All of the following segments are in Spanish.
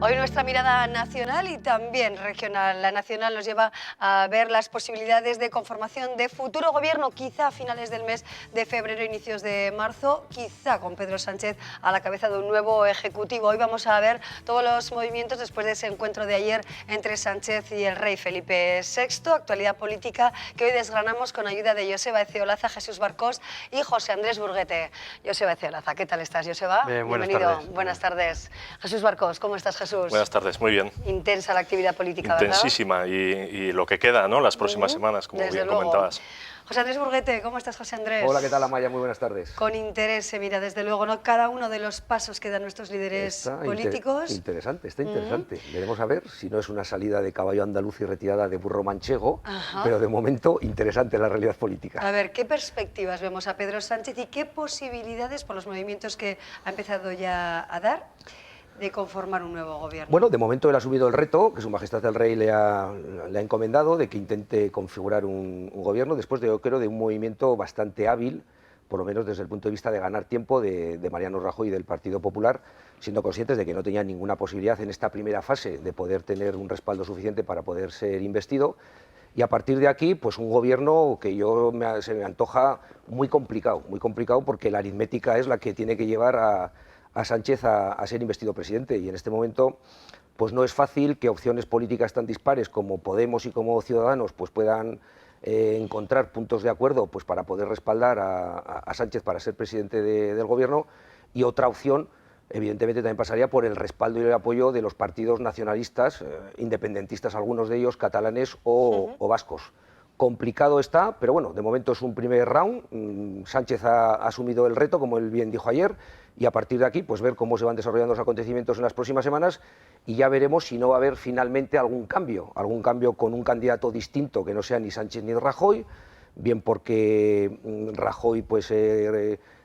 Hoy nuestra mirada nacional y también regional. La nacional nos lleva a ver las posibilidades de conformación de futuro gobierno, quizá a finales del mes de febrero, inicios de marzo, quizá con Pedro Sánchez a la cabeza de un nuevo ejecutivo. Hoy vamos a ver todos los movimientos después de ese encuentro de ayer entre Sánchez y el rey Felipe VI, actualidad política que hoy desgranamos con ayuda de Joseba Ezeolaza, Jesús Barcós y José Andrés Burguete. Joseba Ezeolaza, ¿qué tal estás, Joseba? Bienvenido. Buenas tardes. Jesús Barcós, ¿cómo estás, Jesús? Buenas tardes, muy bien. Intensa la actividad política, Intensísima, ¿verdad? y lo que queda, ¿no? Las próximas semanas, como Desde bien luego. comentabas. José Andrés Burguete, ¿cómo estás, José Andrés? Hola, ¿qué tal, Amaya? Muy buenas tardes. Con interés se mira, desde luego, ¿no? Cada uno de los pasos que dan nuestros líderes políticos. Interesante. Veremos a ver si no es una salida de caballo andaluz y retirada de burro manchego, pero de momento interesante la realidad política. A ver, ¿qué perspectivas vemos a Pedro Sánchez y qué posibilidades, por los movimientos que ha empezado ya a dar, de conformar un nuevo gobierno? Bueno, de momento él ha asumido el reto que Su Majestad el Rey le ha encomendado de que intente configurar un gobierno después de, yo creo, de un movimiento bastante hábil, por lo menos desde el punto de vista de ganar tiempo de Mariano Rajoy y del Partido Popular, siendo conscientes de que no tenían ninguna posibilidad en esta primera fase de poder tener un respaldo suficiente para poder ser investido. Y a partir de aquí, pues un gobierno que se me antoja muy complicado porque la aritmética es la que tiene que llevar a Sánchez a ser investido presidente, y en este momento pues no es fácil que opciones políticas tan dispares como Podemos y como Ciudadanos pues puedan encontrar puntos de acuerdo pues para poder respaldar a Sánchez para ser presidente del gobierno, y otra opción evidentemente también pasaría por el respaldo y el apoyo de los partidos nacionalistas, independentistas, algunos de ellos catalanes o vascos. Complicado está, pero bueno, de momento es un primer round. Sánchez ha asumido el reto, como él bien dijo ayer, y a partir de aquí pues ver cómo se van desarrollando los acontecimientos en las próximas semanas, y ya veremos si no va a haber finalmente algún cambio con un candidato distinto que no sea ni Sánchez ni Rajoy, bien porque Rajoy pues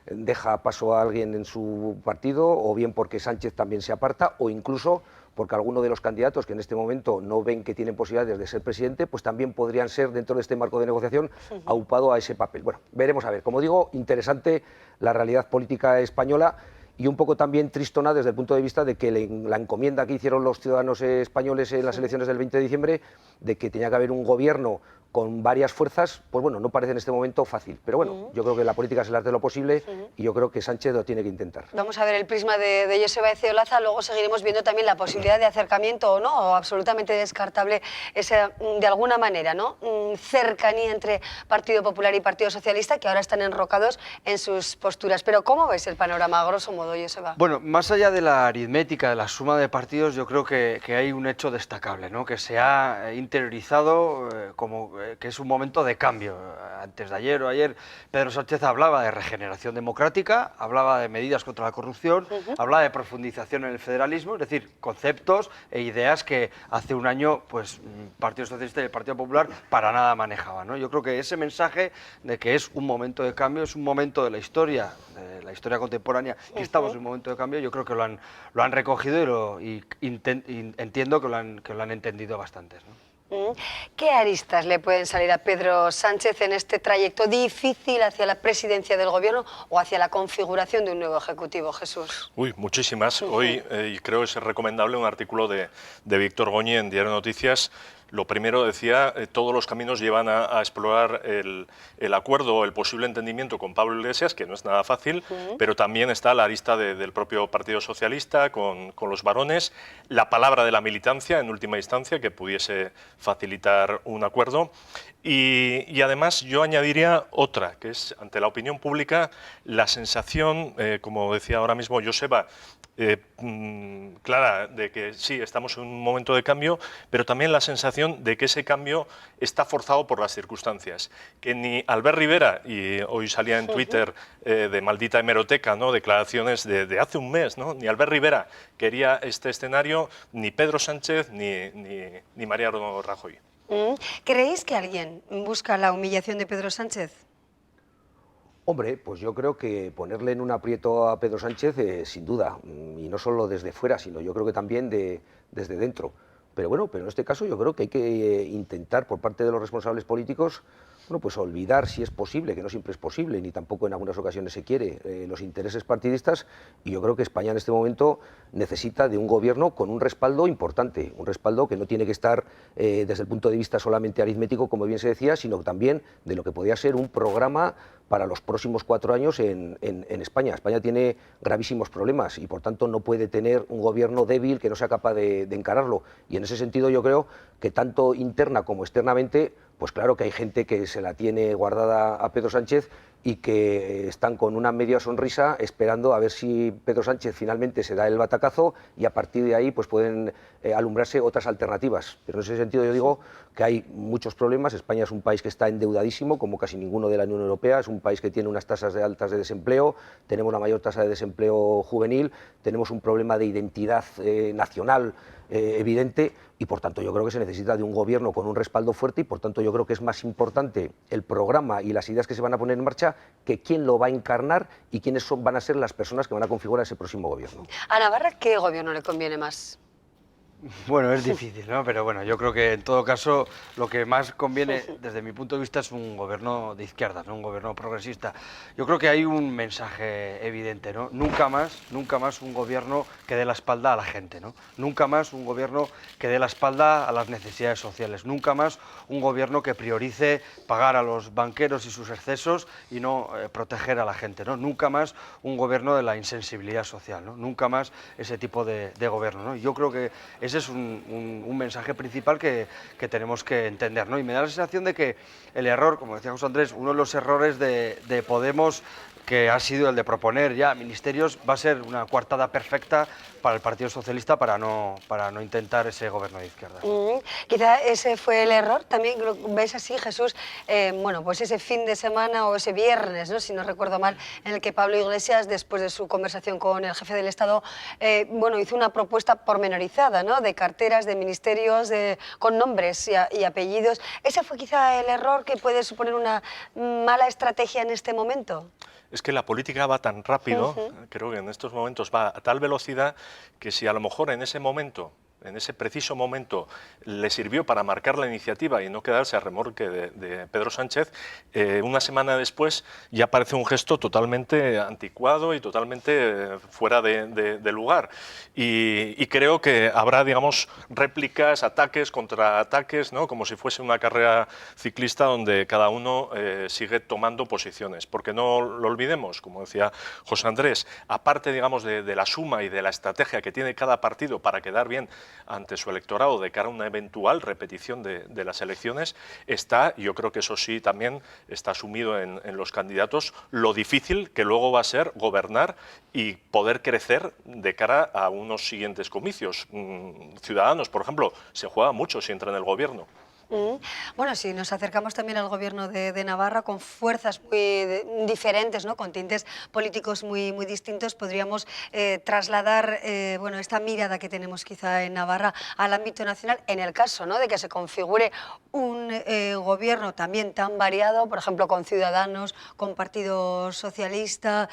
deja paso a alguien en su partido, o bien porque Sánchez también se aparta, o incluso porque alguno de los candidatos que en este momento no ven que tienen posibilidades de ser presidente, pues también podrían ser, dentro de este marco de negociación, aupado a ese papel. Bueno, veremos a ver. Como digo, interesante la realidad política española, y un poco también tristona desde el punto de vista de que la encomienda que hicieron los ciudadanos españoles en las elecciones del 20 de diciembre, de que tenía que haber un gobierno con varias fuerzas, pues bueno, no parece en este momento fácil. Pero bueno, yo creo que la política se le hace lo posible, y yo creo que Sánchez lo tiene que intentar. Vamos a ver el prisma de Joseba Ezeolaza, luego seguiremos viendo también la posibilidad de acercamiento o no, o absolutamente descartable esa, de alguna manera, ¿no? Cercanía entre Partido Popular y Partido Socialista, que ahora están enrocados en sus posturas. Pero ¿cómo ves el panorama, a grosso modo, Joseba? Bueno, más allá de la aritmética, de la suma de partidos, yo creo que hay un hecho destacable, ¿no? Que se ha interiorizado que es un momento de cambio. Antes de ayer o ayer, Pedro Sánchez hablaba de regeneración democrática, hablaba de medidas contra la corrupción, hablaba de profundización en el federalismo, es decir, conceptos e ideas que hace un año pues Partido Socialista y el Partido Popular para nada manejaban, ¿no? Yo creo que ese mensaje de que es un momento de cambio, es un momento de la historia contemporánea, que estamos en un momento de cambio, yo creo que lo han recogido y entiendo que lo han entendido bastantes, ¿no? ¿Qué aristas le pueden salir a Pedro Sánchez en este trayecto difícil hacia la presidencia del gobierno o hacia la configuración de un nuevo ejecutivo, Jesús? Uy, muchísimas. Hoy creo que es recomendable un artículo de Víctor Goñi en Diario Noticias. Lo primero decía, todos los caminos llevan a explorar el acuerdo o el posible entendimiento con Pablo Iglesias, que no es nada fácil, pero también está la arista del propio Partido Socialista con los varones, la palabra de la militancia en última instancia, que pudiese facilitar un acuerdo. Y además yo añadiría otra, que es ante la opinión pública la sensación, como decía ahora mismo Joseba, clara de que sí, estamos en un momento de cambio, pero también la sensación de que ese cambio está forzado por las circunstancias. Que ni Albert Rivera, y hoy salía en Twitter de maldita hemeroteca, ¿no?, declaraciones de hace un mes, ¿no?, ni Albert Rivera quería este escenario, ni Pedro Sánchez, ni Mariano Rajoy. ¿Creéis que alguien busca la humillación de Pedro Sánchez? Hombre, pues yo creo que ponerle en un aprieto a Pedro Sánchez, sin duda, y no solo desde fuera, sino yo creo que también desde dentro. Pero bueno, en este caso yo creo que hay que intentar por parte de los responsables políticos bueno, pues olvidar, si es posible, que no siempre es posible, ni tampoco en algunas ocasiones se quiere, los intereses partidistas, y yo creo que España en este momento necesita de un gobierno con un respaldo importante, un respaldo que no tiene que estar desde el punto de vista solamente aritmético, como bien se decía, sino también de lo que podría ser un programa para los próximos 4 años en España. España tiene gravísimos problemas y por tanto no puede tener un gobierno débil que no sea capaz de encararlo, y en ese sentido yo creo que tanto interna como externamente, pues claro que hay gente que se la tiene guardada a Pedro Sánchez y que están con una media sonrisa esperando a ver si Pedro Sánchez finalmente se da el batacazo y a partir de ahí pues pueden alumbrarse otras alternativas. Pero en ese sentido yo digo que hay muchos problemas. España es un país que está endeudadísimo, como casi ninguno de la Unión Europea, es un país que tiene unas tasas altas de desempleo, tenemos la mayor tasa de desempleo juvenil, tenemos un problema de identidad nacional evidente, y por tanto yo creo que se necesita de un gobierno con un respaldo fuerte, y por tanto yo creo que es más importante el programa y las ideas que se van a poner en marcha que quién lo va a encarnar y quiénes van a ser las personas que van a configurar ese próximo gobierno. A Navarra, ¿qué gobierno le conviene más? Bueno, es difícil, ¿no? Pero bueno, yo creo que en todo caso lo que más conviene desde mi punto de vista es un gobierno de izquierdas, ¿no? Un gobierno progresista. Yo creo que hay un mensaje evidente, ¿no? Nunca más un gobierno que dé la espalda a la gente, ¿no? Nunca más un gobierno que dé la espalda a las necesidades sociales. Nunca más un gobierno que priorice pagar a los banqueros y sus excesos y no proteger a la gente, ¿no? Nunca más un gobierno de la insensibilidad social, ¿no? Nunca más ese tipo de gobierno, ¿no? Yo creo que ese es un mensaje principal que tenemos que entender, ¿no? Y me da la sensación de que el error, como decía José Andrés, uno de los errores de Podemos, que ha sido el de proponer ya ministerios, va a ser una coartada perfecta para el Partido Socialista para no intentar ese gobierno de izquierda. Quizá ese fue el error, también lo ves así, Jesús, bueno, pues ese fin de semana o ese viernes, ¿no? Si no recuerdo mal, en el que Pablo Iglesias, después de su conversación con el jefe del Estado, bueno, hizo una propuesta pormenorizada, ¿no? De carteras, de ministerios, con nombres y apellidos. ¿Ese fue quizá el error que puede suponer una mala estrategia en este momento? Es que la política va tan rápido, creo que en estos momentos va a tal velocidad que si a lo mejor en ese momento, en ese preciso momento, le sirvió para marcar la iniciativa y no quedarse a remolque de Pedro Sánchez, una semana después ya parece un gesto totalmente anticuado y totalmente fuera de lugar. Y creo que habrá, digamos, réplicas, ataques, contraataques, ¿no? Como si fuese una carrera ciclista donde cada uno sigue tomando posiciones. Porque no lo olvidemos, como decía José Andrés, aparte, digamos, de la suma y de la estrategia que tiene cada partido para quedar bien ante su electorado de cara a una eventual repetición de las elecciones, está, yo creo que eso sí también está asumido en los candidatos, lo difícil que luego va a ser gobernar y poder crecer de cara a unos siguientes comicios. Ciudadanos, por ejemplo, se juega mucho si entra en el gobierno. Bueno, si nos acercamos también al gobierno de Navarra con fuerzas muy diferentes, ¿no? Con tintes políticos muy distintos, podríamos trasladar bueno, esta mirada que tenemos quizá en Navarra al ámbito nacional, en el caso, ¿no? De que se configure un gobierno también tan variado, por ejemplo, con Ciudadanos, con Partido Socialista,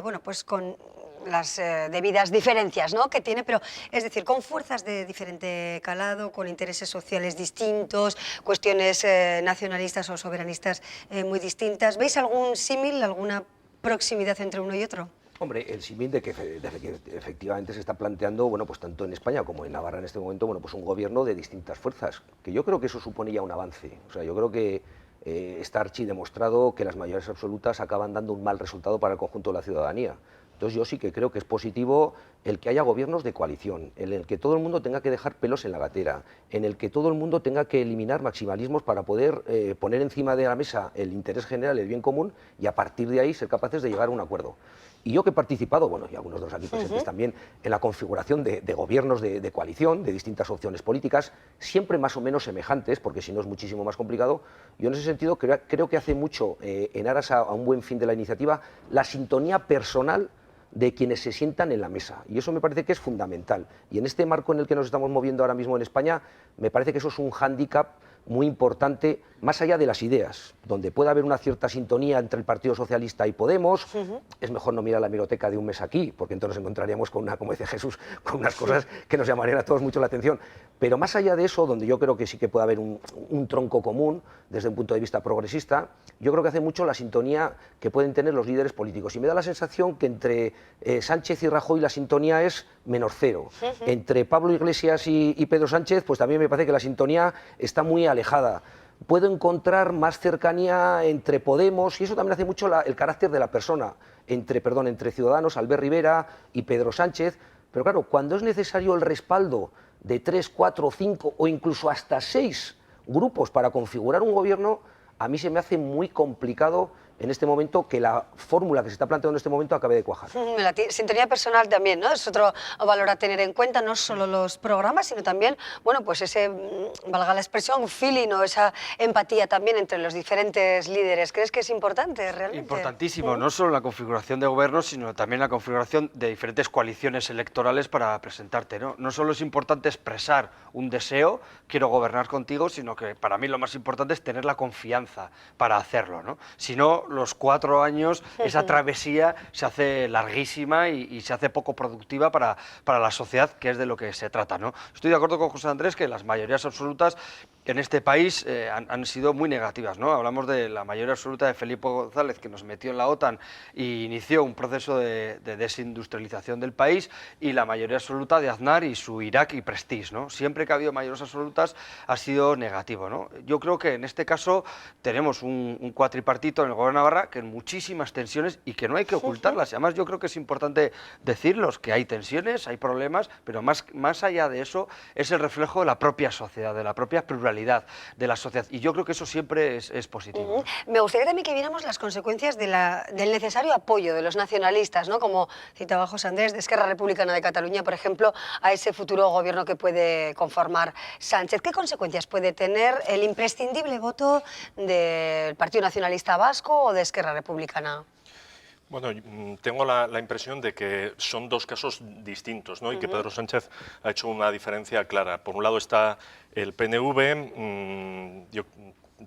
bueno, pues con las debidas diferencias, ¿no? Que tiene, pero es decir, con fuerzas de diferente calado, con intereses sociales distintos, cuestiones nacionalistas o soberanistas muy distintas. ¿Veis algún símil, alguna proximidad entre uno y otro? Hombre, el símil de que efectivamente se está planteando, bueno, pues tanto en España como en Navarra en este momento, bueno, pues un gobierno de distintas fuerzas, que yo creo que eso supone ya un avance. O sea, yo creo que está archidemostrado que las mayorías absolutas acaban dando un mal resultado para el conjunto de la ciudadanía. Entonces yo sí que creo que es positivo el que haya gobiernos de coalición, en el que todo el mundo tenga que dejar pelos en la gatera, en el que todo el mundo tenga que eliminar maximalismos para poder poner encima de la mesa el interés general, el bien común, y a partir de ahí ser capaces de llegar a un acuerdo. Y yo que he participado, bueno, y algunos de los aquí presentes también, en la configuración de gobiernos de coalición, de distintas opciones políticas, siempre más o menos semejantes, porque si no es muchísimo más complicado, yo en ese sentido creo que hace mucho, en aras a un buen fin de la iniciativa, la sintonía personal de quienes se sientan en la mesa, y eso me parece que es fundamental, y en este marco en el que nos estamos moviendo ahora mismo en España, me parece que eso es un hándicap muy importante, más allá de las ideas, donde pueda haber una cierta sintonía entre el Partido Socialista y Podemos. Es mejor no mirar la hemeroteca de un mes aquí, porque entonces nos encontraríamos con una, como dice Jesús, con unas cosas que nos llamarían a todos mucho la atención. Pero más allá de eso, donde yo creo que sí que puede haber un tronco común desde un punto de vista progresista, yo creo que hace mucho la sintonía que pueden tener los líderes políticos. Y me da la sensación que entre Sánchez y Rajoy la sintonía es menos cero. Entre Pablo Iglesias y Pedro Sánchez, pues también me parece que la sintonía está muy alejada. Puedo encontrar más cercanía entre Podemos, y eso también hace mucho el carácter de la persona, entre Ciudadanos, Albert Rivera y Pedro Sánchez. Pero claro, cuando es necesario el respaldo de 3, 4, 5 o incluso hasta 6 grupos para configurar un gobierno, a mí se me hace muy complicado en este momento que la fórmula que se está planteando en este momento acabe de cuajar. La sintonía personal también, ¿no? Es otro valor a tener en cuenta, no solo los programas, sino también, bueno, pues ese, valga la expresión, feeling o esa empatía también entre los diferentes líderes. ¿Crees que es importante realmente? Importantísimo, no solo la configuración de gobiernos, sino también la configuración de diferentes coaliciones electorales para presentarte, ¿no? No solo es importante expresar un deseo, quiero gobernar contigo, sino que para mí lo más importante es tener la confianza para hacerlo, ¿no? Si no, los 4 años, esa travesía se hace larguísima y se hace poco productiva para la sociedad, que es de lo que se trata, ¿no? Estoy de acuerdo con José Andrés que las mayorías absolutas en este país han sido muy negativas, ¿no? Hablamos de la mayoría absoluta de Felipe González, que nos metió en la OTAN y inició un proceso de desindustrialización del país, y la mayoría absoluta de Aznar y su Irak y Prestige, ¿no? Siempre que ha habido mayorías absolutas ha sido negativo, ¿no? Yo creo que en este caso tenemos un cuatripartito en el Gobierno de Navarra que en muchísimas tensiones y que no hay que ocultarlas. Y además yo creo que es importante decirlos, que hay tensiones, hay problemas, pero más allá de eso es el reflejo de la propia sociedad, de la propia pluralidad de la sociedad, y yo creo que eso siempre es positivo. Me gustaría también que viéramos las consecuencias del necesario apoyo de los nacionalistas, ¿no? Como citaba José Andrés, de Esquerra Republicana de Cataluña, por ejemplo, a ese futuro gobierno que puede conformar Sánchez. ¿Qué consecuencias puede tener el imprescindible voto del Partido Nacionalista Vasco o de Esquerra Republicana? Bueno, tengo la impresión de que son dos casos distintos, ¿no? Y que Pedro Sánchez ha hecho una diferencia clara. Por un lado está el PNV, yo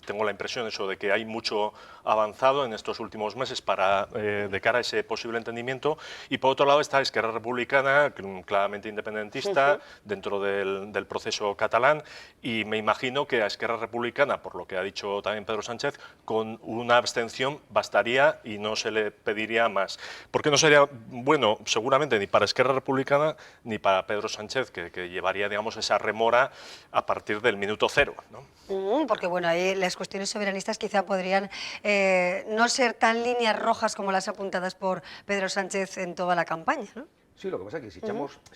tengo la impresión de que hay mucho avanzado en estos últimos meses de cara a ese posible entendimiento, y por otro lado está Esquerra Republicana, claramente independentista dentro del proceso catalán, y me imagino que a Esquerra Republicana, por lo que ha dicho también Pedro Sánchez, con una abstención bastaría y no se le pediría más. Porque no sería bueno seguramente ni para Esquerra Republicana ni para Pedro Sánchez, que llevaría, digamos, esa remora a partir del minuto cero, ¿no? Porque bueno, ahí las cuestiones soberanistas quizá podrían no ser tan líneas rojas como las apuntadas por Pedro Sánchez en toda la campaña, ¿no? Sí, lo que pasa es que si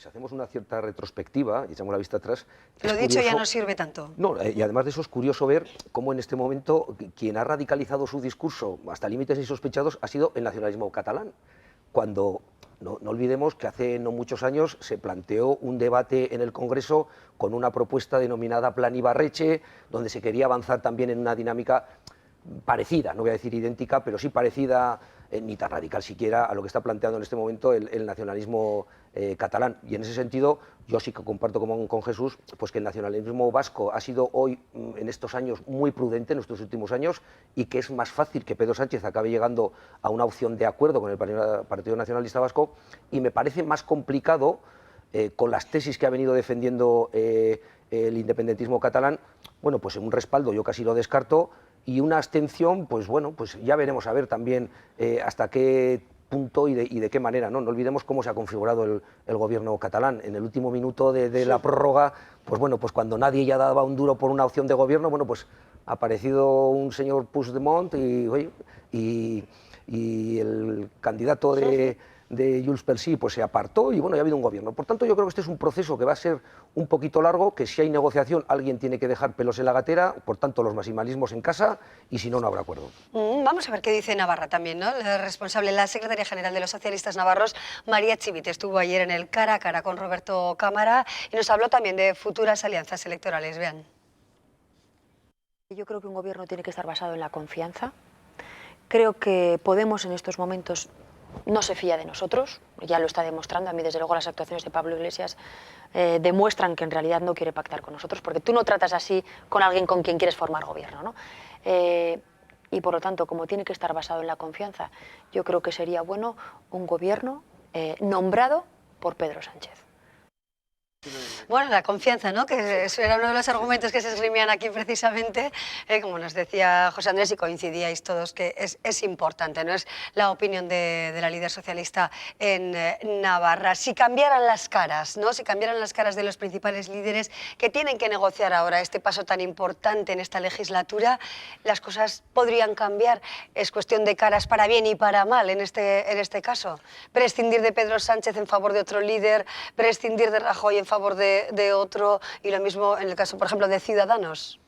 hacemos una cierta retrospectiva y echamos la vista atrás... Lo dicho ya no sirve tanto. No, y además de eso es curioso ver cómo en este momento quien ha radicalizado su discurso hasta límites insospechados ha sido el nacionalismo catalán, cuando... No olvidemos que hace no muchos años se planteó un debate en el Congreso con una propuesta denominada Plan Ibarretxe, donde se quería avanzar también en una dinámica parecida, no voy a decir idéntica, pero sí parecida, ni tan radical siquiera, a lo que está planteando en este momento el nacionalismo catalán. Y en ese sentido, yo sí que comparto con Jesús, pues que el nacionalismo vasco ha sido hoy, en estos años, muy prudente, en estos últimos años, y que es más fácil que Pedro Sánchez acabe llegando a una opción de acuerdo con el Partido Nacionalista Vasco, y me parece más complicado, con las tesis que ha venido defendiendo el independentismo catalán, bueno, pues en un respaldo yo casi lo descarto, y una abstención, pues bueno, pues ya veremos a ver también hasta qué punto y de qué manera, ¿no? No olvidemos cómo se ha configurado el gobierno catalán. En el último minuto de la prórroga, pues bueno, pues cuando nadie ya daba un duro por una opción de gobierno, bueno, pues ha aparecido un señor Puigdemont y el candidato de Junts pel Sí pues se apartó y bueno, ya ha habido un gobierno. Por tanto, yo creo que este es un proceso que va a ser un poquito largo, que si hay negociación alguien tiene que dejar pelos en la gatera, por tanto los maximalismos en casa, y si no, no habrá acuerdo. Vamos a ver qué dice Navarra también, ¿no? La responsable, la secretaria general de los socialistas navarros, María Chivite, estuvo ayer en el cara a cara con Roberto Cámara y nos habló también de futuras alianzas electorales. Vean. Yo creo que un gobierno tiene que estar basado en la confianza. Creo que Podemos en estos momentos no se fía de nosotros, ya lo está demostrando. A mí, desde luego, las actuaciones de Pablo Iglesias demuestran que en realidad no quiere pactar con nosotros, porque tú no tratas así con alguien con quien quieres formar gobierno, ¿no? Y por lo tanto, como tiene que estar basado en la confianza, yo creo que sería bueno un gobierno nombrado por Pedro Sánchez. Bueno, la confianza, ¿no? Que eso era uno de los argumentos que se esgrimían aquí precisamente, como nos decía José Andrés y coincidíais todos, que es importante, ¿no? Es la opinión de la líder socialista en Navarra. Si cambiaran las caras, ¿no? Si cambiaran las caras de los principales líderes que tienen que negociar ahora este paso tan importante en esta legislatura, las cosas podrían cambiar. Es cuestión de caras para bien y para mal en este caso. Prescindir de Pedro Sánchez en favor de otro líder, prescindir de Rajoy en favor de otro, y lo mismo en el caso, por ejemplo, de Ciudadanos.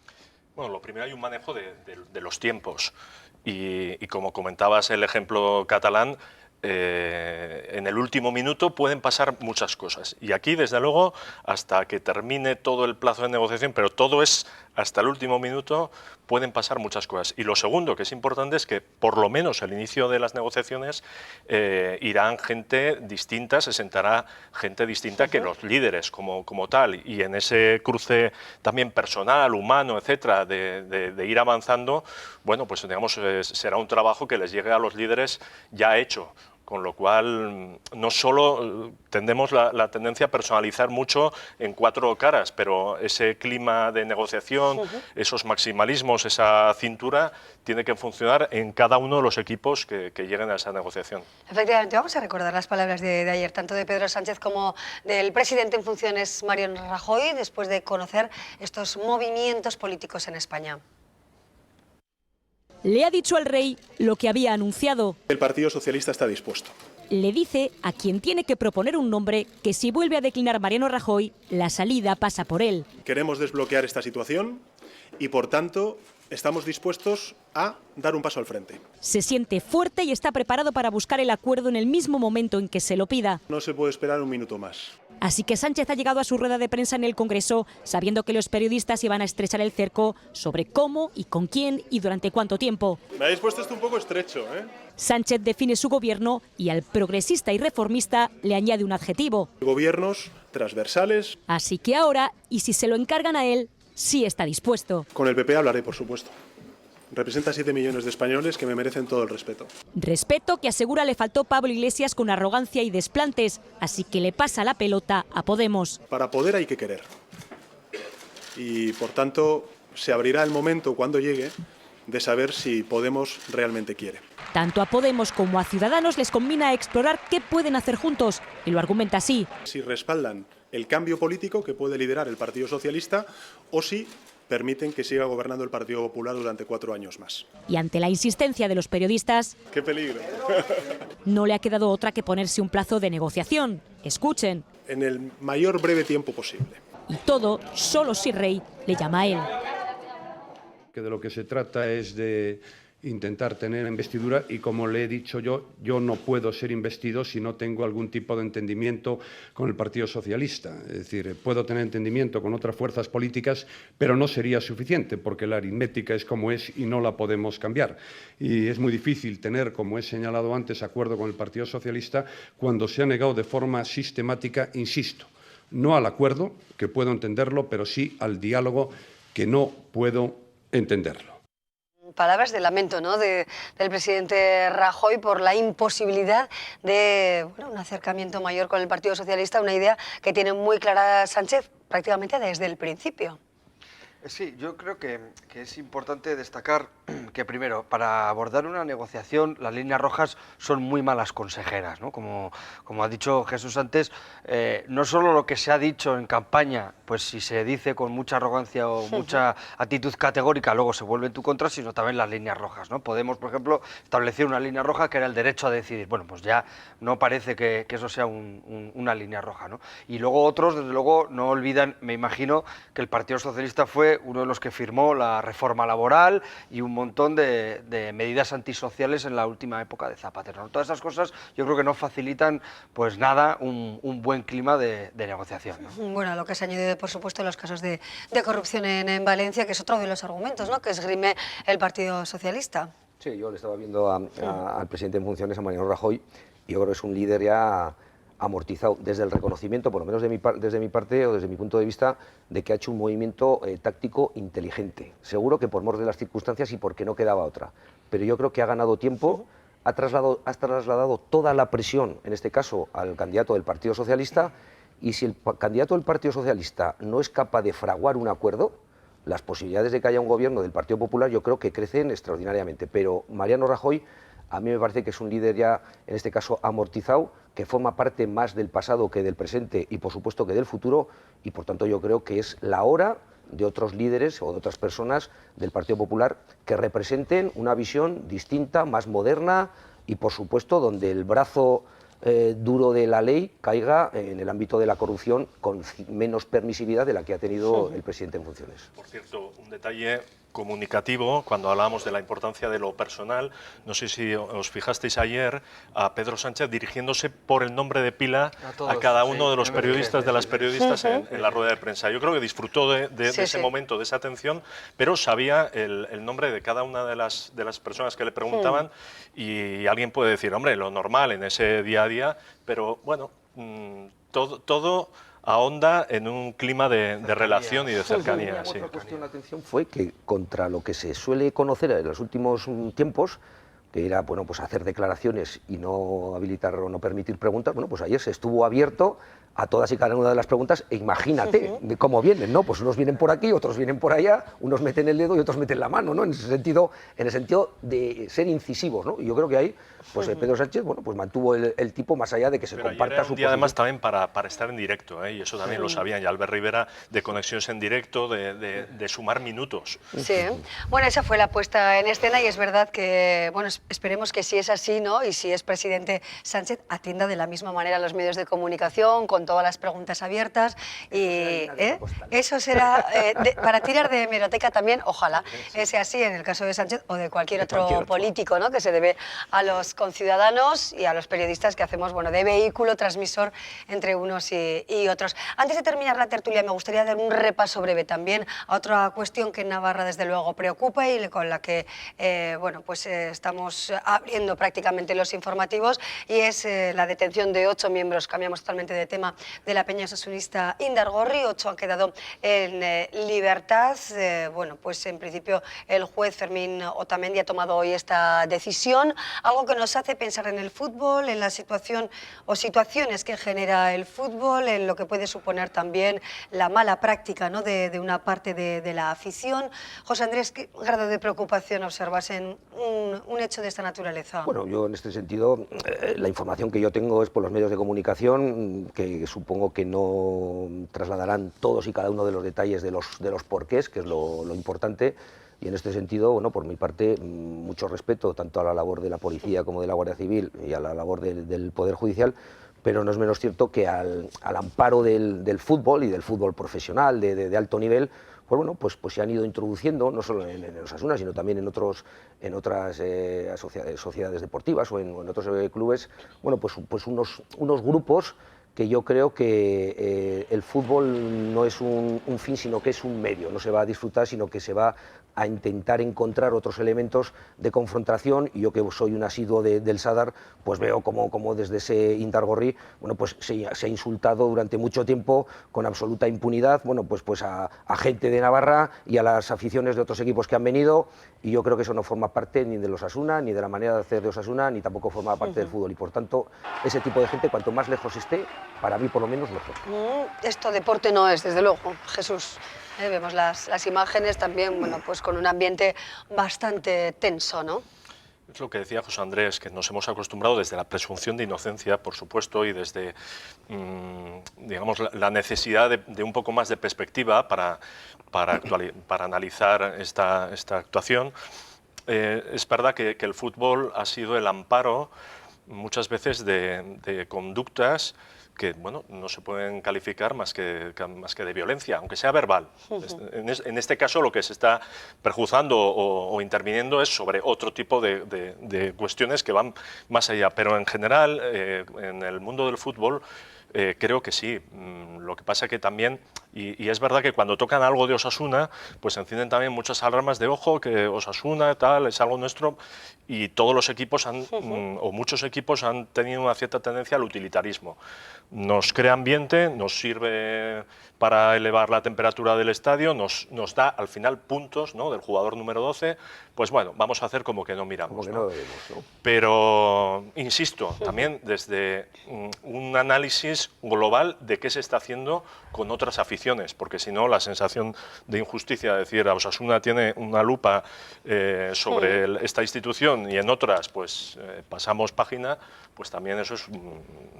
Bueno, lo primero, hay un manejo de los tiempos y como comentabas el ejemplo catalán, en el último minuto pueden pasar muchas cosas y aquí, desde luego, hasta que termine todo el plazo de negociación, pero todo es hasta el último minuto, pueden pasar muchas cosas. Y lo segundo, que es importante, es que por lo menos al inicio de las negociaciones irán gente distinta, se sentará gente distinta que los líderes como tal, y en ese cruce también personal, humano, etcétera, de ir avanzando, bueno, pues digamos, será un trabajo que les llegue a los líderes ya hecho. Con lo cual, no solo tendemos la tendencia a personalizar mucho en cuatro caras, pero ese clima de negociación, esos maximalismos, esa cintura, tiene que funcionar en cada uno de los equipos que lleguen a esa negociación. Efectivamente, vamos a recordar las palabras de ayer, tanto de Pedro Sánchez como del presidente en funciones, Mariano Rajoy, después de conocer estos movimientos políticos en España. Le ha dicho al rey lo que había anunciado. El Partido Socialista está dispuesto. Le dice a quien tiene que proponer un nombre que si vuelve a declinar Mariano Rajoy, la salida pasa por él. Queremos desbloquear esta situación y, por tanto, estamos dispuestos a dar un paso al frente. Se siente fuerte y está preparado para buscar el acuerdo en el mismo momento en que se lo pida. No se puede esperar un minuto más. Así que Sánchez ha llegado a su rueda de prensa en el Congreso sabiendo que los periodistas iban a estrechar el cerco sobre cómo y con quién y durante cuánto tiempo. Me habéis puesto esto un poco estrecho, ¿eh? Sánchez define su gobierno y al progresista y reformista le añade un adjetivo. Gobiernos transversales. Así que ahora, y si se lo encargan a él, sí está dispuesto. Con el PP hablaré, por supuesto. Representa a 7 millones de españoles que me merecen todo el respeto. Respeto que asegura le faltó Pablo Iglesias con arrogancia y desplantes, así que le pasa la pelota a Podemos. Para poder hay que querer. Y, por tanto, se abrirá el momento cuando llegue de saber si Podemos realmente quiere. Tanto a Podemos como a Ciudadanos les combina explorar qué pueden hacer juntos, y lo argumenta así. Si respaldan el cambio político que puede liderar el Partido Socialista o si permiten que siga gobernando el Partido Popular durante 4 años más. Y ante la insistencia de los periodistas, ¡qué peligro! no le ha quedado otra que ponerse un plazo de negociación. Escuchen. En el mayor breve tiempo posible. Y todo solo si Rey le llama a él. Que de lo que se trata es de intentar tener investidura y, como le he dicho yo no puedo ser investido si no tengo algún tipo de entendimiento con el Partido Socialista. Es decir, puedo tener entendimiento con otras fuerzas políticas, pero no sería suficiente porque la aritmética es como es y no la podemos cambiar. Y es muy difícil tener, como he señalado antes, acuerdo con el Partido Socialista cuando se ha negado de forma sistemática, insisto, no al acuerdo, que puedo entenderlo, pero sí al diálogo, que no puedo entenderlo. Palabras de lamento, ¿no?, del presidente Rajoy por la imposibilidad de un acercamiento mayor con el Partido Socialista, una idea que tiene muy clara Sánchez prácticamente desde el principio. Sí, yo creo que es importante destacar que, primero, para abordar una negociación, las líneas rojas son muy malas consejeras, ¿no? Como ha dicho Jesús antes, no solo lo que se ha dicho en campaña, pues si se dice con mucha arrogancia o mucha actitud categórica, luego se vuelve en tu contra, sino también las líneas rojas, ¿no? Podemos, por ejemplo, establecer una línea roja que era el derecho a decidir. Bueno, pues ya no parece que eso sea una línea roja, ¿no? Y luego otros, desde luego, no olvidan, me imagino, que el Partido Socialista fue uno de los que firmó la reforma laboral y un montón de medidas antisociales en la última época de Zapatero, ¿no? Todas esas cosas yo creo que no facilitan pues nada un buen clima de negociación, ¿no? Bueno, lo que se ha añadido, por supuesto, los casos de corrupción en Valencia, que es otro de los argumentos, ¿no?, que esgrime el Partido Socialista. Sí, yo le estaba viendo al presidente en funciones, a Mariano Rajoy, Y yo creo que es un líder ya amortizado desde el reconocimiento, por lo menos desde mi parte o desde mi punto de vista, de que ha hecho un movimiento táctico inteligente. Seguro que por mor de las circunstancias y porque no quedaba otra. Pero yo creo que ha ganado tiempo, ha trasladado toda la presión, en este caso, al candidato del Partido Socialista, y si el candidato del Partido Socialista no es capaz de fraguar un acuerdo, las posibilidades de que haya un gobierno del Partido Popular yo creo que crecen extraordinariamente. Pero Mariano Rajoy a mí me parece que es un líder ya, en este caso, amortizado, que forma parte más del pasado que del presente y, por supuesto, que del futuro, y, por tanto, yo creo que es la hora de otros líderes o de otras personas del Partido Popular que representen una visión distinta, más moderna y, por supuesto, donde el brazo duro de la ley caiga en el ámbito de la corrupción con menos permisividad de la que ha tenido el presidente en funciones. Por cierto, un detalle comunicativo, cuando hablábamos de la importancia de lo personal, no sé si os fijasteis ayer a Pedro Sánchez dirigiéndose por el nombre de pila a cada uno de los periodistas, de las periodistas en la rueda de prensa. Yo creo que disfrutó de ese momento, de esa atención, pero sabía el nombre de cada una de las personas que le preguntaban y alguien puede decir, hombre, lo normal en ese día a día, pero bueno, todo ahonda en un clima de relación y de cercanía. Otra cuestión de atención fue que contra lo que se suele conocer en los últimos tiempos, que era bueno, pues hacer declaraciones y no habilitar o no permitir preguntas, bueno, pues ayer se estuvo abierto a todas y cada una de las preguntas e imagínate de cómo vienen, ¿no? Pues unos vienen por aquí, otros vienen por allá, unos meten el dedo y otros meten la mano, ¿no? En ese sentido, en el sentido de ser incisivos, ¿no? Y yo creo que ahí, pues Pedro Sánchez, bueno, pues mantuvo el tipo más allá de que se comparta su posición. Además también para estar en directo, y eso también lo sabían, y Albert Rivera, de conexiones en directo, de sumar minutos. Sí, bueno, esa fue la puesta en escena y es verdad que, bueno, esperemos que si es así, ¿no? Y si es presidente Sánchez, atienda de la misma manera a los medios de comunicación, con todas las preguntas abiertas y eso será para tirar de hemeroteca también, ojalá sea así en el caso de Sánchez o de cualquier otro político, ¿no? Que se debe a los conciudadanos y a los periodistas que hacemos, bueno, de vehículo transmisor entre unos y otros. Antes de terminar la tertulia me gustaría dar un repaso breve también a otra cuestión que en Navarra desde luego preocupa y con la que bueno, pues estamos abriendo prácticamente los informativos y es la detención de 8 miembros, cambiamos totalmente de tema, de la peña osasunista Indargorri. 8 han quedado en libertad. Bueno, pues en principio el juez Fermín Otamendi ha tomado hoy esta decisión, algo que nos hace pensar en el fútbol, en la situación o situaciones que genera el fútbol, en lo que puede suponer también la mala práctica, ¿no? de una parte de la afición. José Andrés, ¿qué grado de preocupación observas en un hecho de esta naturaleza? Bueno, yo en este sentido, la información que yo tengo es por los medios de comunicación, que supongo que no trasladarán todos y cada uno de los detalles de los porqués, que es lo importante, y en este sentido, bueno, por mi parte, mucho respeto tanto a la labor de la policía como de la Guardia Civil y a la labor del Poder Judicial, pero no es menos cierto que al amparo del fútbol y del fútbol profesional de alto nivel, pues bueno, pues se han ido introduciendo, no solo en Osasuna, sino también en otras sociedades deportivas o en otros clubes, bueno, pues unos grupos que yo creo que el fútbol no es un fin, sino que es un medio. No se va a disfrutar, sino que se va a intentar encontrar otros elementos de confrontación, y yo que soy un asiduo del Sadar, pues veo como desde ese Indargorri, bueno, pues se ha insultado durante mucho tiempo con absoluta impunidad, bueno, pues a gente de Navarra y a las aficiones de otros equipos que han venido, y yo creo que eso no forma parte ni de los Osasuna, ni de la manera de hacer de Osasuna, ni tampoco forma parte del fútbol, y por tanto, ese tipo de gente, cuanto más lejos esté, para mí por lo menos mejor. Esto deporte no es, desde luego, Jesús. Vemos las imágenes también, bueno, pues con un ambiente bastante tenso, ¿no? Es lo que decía José Andrés, que nos hemos acostumbrado desde la presunción de inocencia, por supuesto, y desde digamos, la necesidad de un poco más de perspectiva para analizar esta actuación. Es verdad que el fútbol ha sido el amparo muchas veces de conductas que bueno, no se pueden calificar más que de violencia, aunque sea verbal. En este caso lo que se está perjuzgando o interviniendo es sobre otro tipo de cuestiones que van más allá, pero en general en el mundo del fútbol creo que sí. Lo que pasa que también, y es verdad que cuando tocan algo de Osasuna, pues encienden también muchas alarmas de ojo, que Osasuna tal, es algo nuestro, y todos los equipos o muchos equipos han tenido una cierta tendencia al utilitarismo. Nos crea ambiente, nos sirve para elevar la temperatura del estadio, nos da al final puntos, ¿no?, del jugador número 12, pues bueno, vamos a hacer como que no miramos. Como que no vemos, ¿no? Pero, insisto, también desde un análisis global de qué se está haciendo con otras aficiones, porque si no, la sensación de injusticia de decir a Osasuna tiene una lupa sobre esta institución y en otras pues pasamos página, pues también eso es...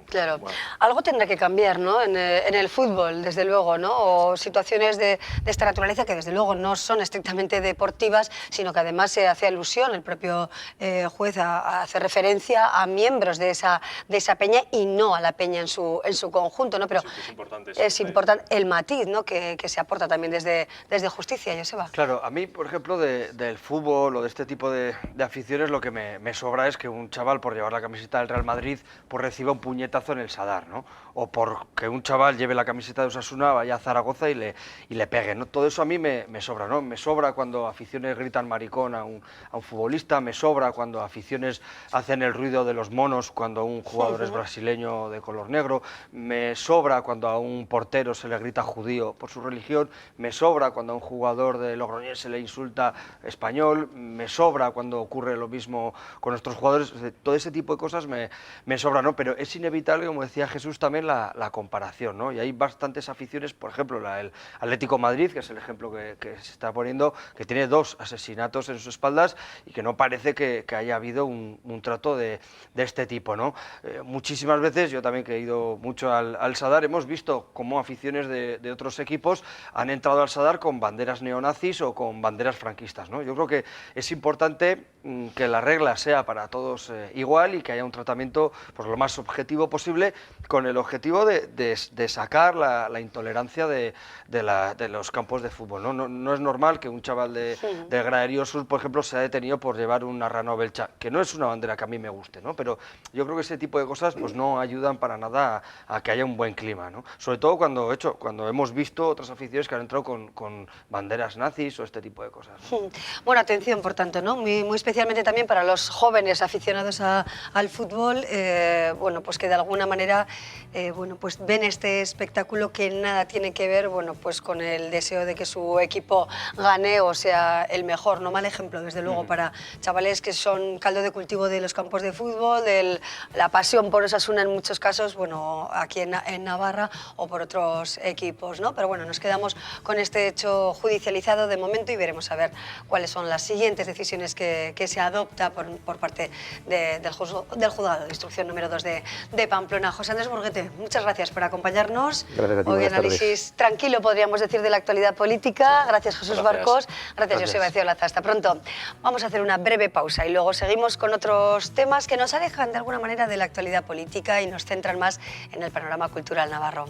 Claro, bueno. Algo tendrá que cambiar, ¿no?, en el fútbol, desde luego, ¿no?, o situaciones de esta naturaleza que desde luego no son estrictamente deportivas, sino que además se hace alusión, el propio juez hace referencia a miembros de esa peña y no a la peña en su conjunto, ¿no? Pero Sí, es importante el matiz, ¿no?, que se aporta también desde justicia, Joseba. Claro, a mí, por ejemplo, del fútbol o de este tipo de aficiones, lo que me sobra es que un chaval, por llevar la camiseta del Real Madrid, pues reciba un puñetazo en el Sadar, ¿no? O por que un chaval lleve la camiseta de Osasuna, vaya a Zaragoza y le pegue, ¿no? Todo eso a mí me sobra, ¿no? Me sobra cuando aficiones gritan maricón a un futbolista, me sobra cuando aficiones hacen el ruido de los monos cuando un jugador es brasileño de color negro, me sobra cuando a un portero se le grita judío por su religión, me sobra cuando a un jugador de Logroñés se le insulta español, me sobra cuando ocurre lo mismo con nuestros jugadores. Todo ese tipo de cosas me sobra, ¿no? Pero es inevitable, como decía Jesús, también la comparación, ¿no? Y hay bastantes aficiones, por ejemplo, el Atlético de Madrid, que es el ejemplo que se está poniendo, que tiene 2 asesinatos en sus espaldas y que no parece que haya habido un trato de este tipo, ¿no? Muchísimas veces, yo también que he ido mucho al Sadar, hemos visto cómo aficiones de otros equipos han entrado al Sadar con banderas neonazis o con banderas franquistas, ¿no? Yo creo que es importante que la regla sea para todos igual y que haya un tratamiento pues, lo más objetivo posible, con el objetivo de sacar la intolerancia de los campos de fútbol, ¿no? No es normal que un chaval de Graderío Sur, por ejemplo, sea detenido por llevar un Arrano Belcha, que no es una bandera que a mí me guste, ¿no? Pero yo creo que ese tipo de cosas pues, no ayudan para nada a que haya un buen clima, ¿no? Sobre todo cuando hemos visto otras aficiones que han entrado con banderas nazis o este tipo de cosas, ¿no? Bueno, atención, por tanto, ¿no? Muy especialmente también para los jóvenes aficionados al fútbol, bueno, pues que de alguna manera bueno, pues ven este espectáculo que nada tiene que ver, bueno, pues con el deseo de que su equipo gane o sea el mejor, ¿no? Mal ejemplo, desde luego, para chavales que son caldo de cultivo de los campos de fútbol, de la pasión por Osasuna en muchos casos, bueno, aquí en Navarra o por otros equipos, ¿no? Pero bueno, nos quedamos con este hecho judicializado de momento y veremos a ver cuáles son las siguientes decisiones que se adopta por parte del juzgado de instrucción número 2 de Pamplona. José Andrés Burguete, muchas gracias por acompañarnos. Gracias a ti, hoy análisis tranquilo, podríamos decir, de la actualidad política. Gracias, Jesús Barcos. Gracias, Joseba Ezeiolaza. Hasta pronto. Vamos a hacer una breve pausa y luego seguimos con otros temas que nos alejan de alguna manera de la actualidad política y nos centran más en el panorama cultural navarro.